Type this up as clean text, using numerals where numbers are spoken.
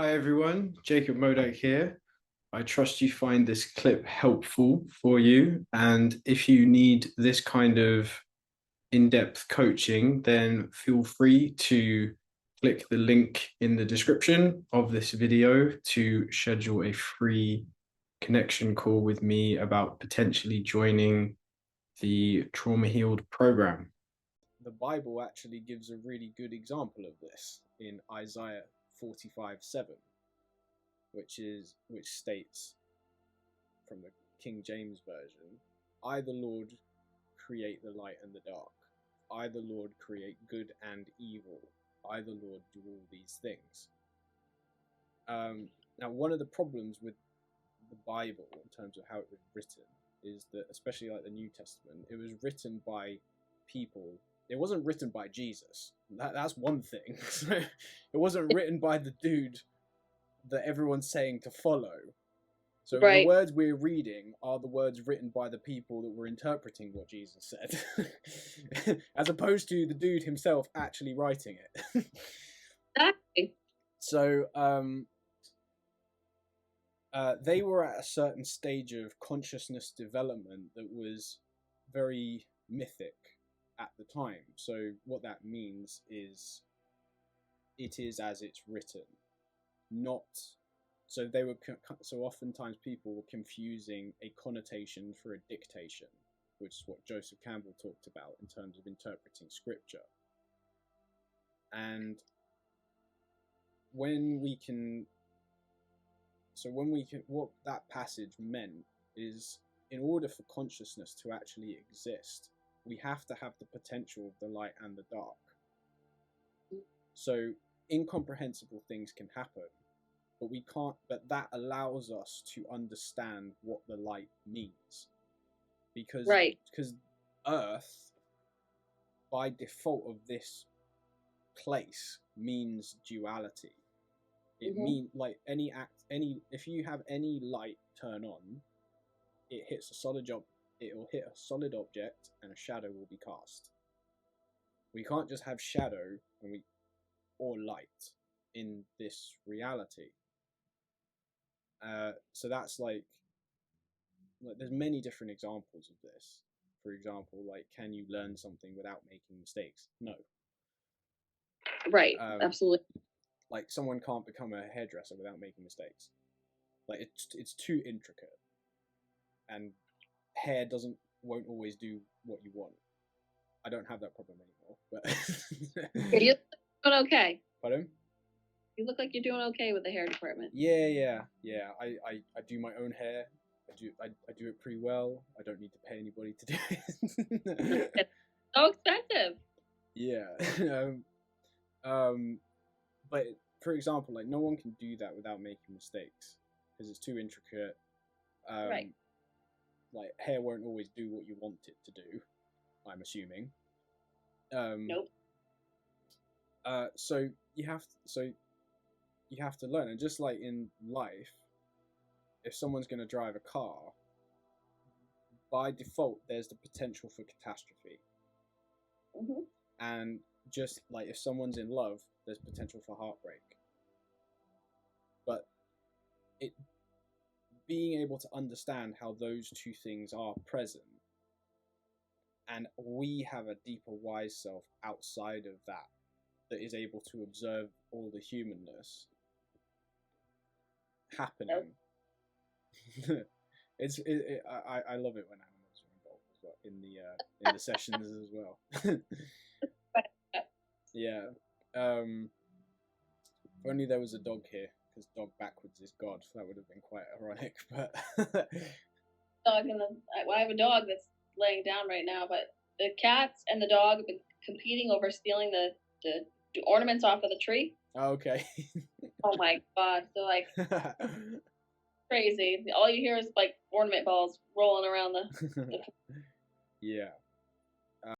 Hi everyone, Jacob Modak here. I trust you find this clip helpful for you. And if you need this kind of in-depth coaching, then feel free to click the link in the description of this video to schedule a free connection call with me about potentially joining the Trauma Healed program. The Bible actually gives a really good example of this in Isaiah 45:7. Which states from the King James version, I the Lord create the light and the dark. I the Lord create good and evil. I the Lord do all these things. Now, one of the problems with the Bible in terms of how it was written is that, especially like the New Testament, it was written by people. It wasn't written by Jesus. That's one thing. It wasn't written by the dude that everyone's saying to follow. So the words we're reading are the words written by the people that were interpreting what Jesus said, as opposed to the dude himself actually writing it. Exactly. So they were at a certain stage of consciousness development that was very mythic at the time. So what that means is it is as it's written. Not so they were so oftentimes people were confusing a connotation for a dictation, which is what Joseph Campbell talked about in terms of interpreting scripture. And what that passage meant is, in order for consciousness to actually exist, we have to have the potential of the light and the dark. So incomprehensible things can happen, but we can't. But that allows us to understand what the light means, because Earth, by default of this place, means duality. It means like if you have any light turn on, it hits a solid job. It will hit a solid object, and a shadow will be cast. We can't just have shadow or light in this reality. So that's like there's many different examples of this. For example, like, can you learn something without making mistakes? No. Right. Absolutely. Like, someone can't become a hairdresser without making mistakes. Like, it's too intricate, and hair won't always do what you want. I don't have that problem anymore, but You're doing okay. Pardon? You look like you're doing okay with the hair department. Yeah. I do my own hair. I do it pretty well. I don't need to pay anybody to do it. It's so expensive. Yeah. But for example, like, no one can do that without making mistakes because it's too intricate. Right. Like, hair won't always do what you want it to do, I'm assuming. Nope. So you have to learn, and just like in life, if someone's going to drive a car, by default, there's the potential for catastrophe. And just like if someone's in love, there's potential for heartbreak. But being able to understand how those two things are present, and we have a deeper wise self outside of that is able to observe all the humanness happening. Yep. I love it when animals are involved as well in the sessions as well. Yeah. If only there was a dog here, because dog backwards is God. That would have been quite ironic. But I have a dog that's laying down right now, but the cats and the dog have been competing over stealing the ornaments off of the tree. Oh, okay. Oh my God! So like crazy. All you hear is like ornament balls rolling around the... Yeah.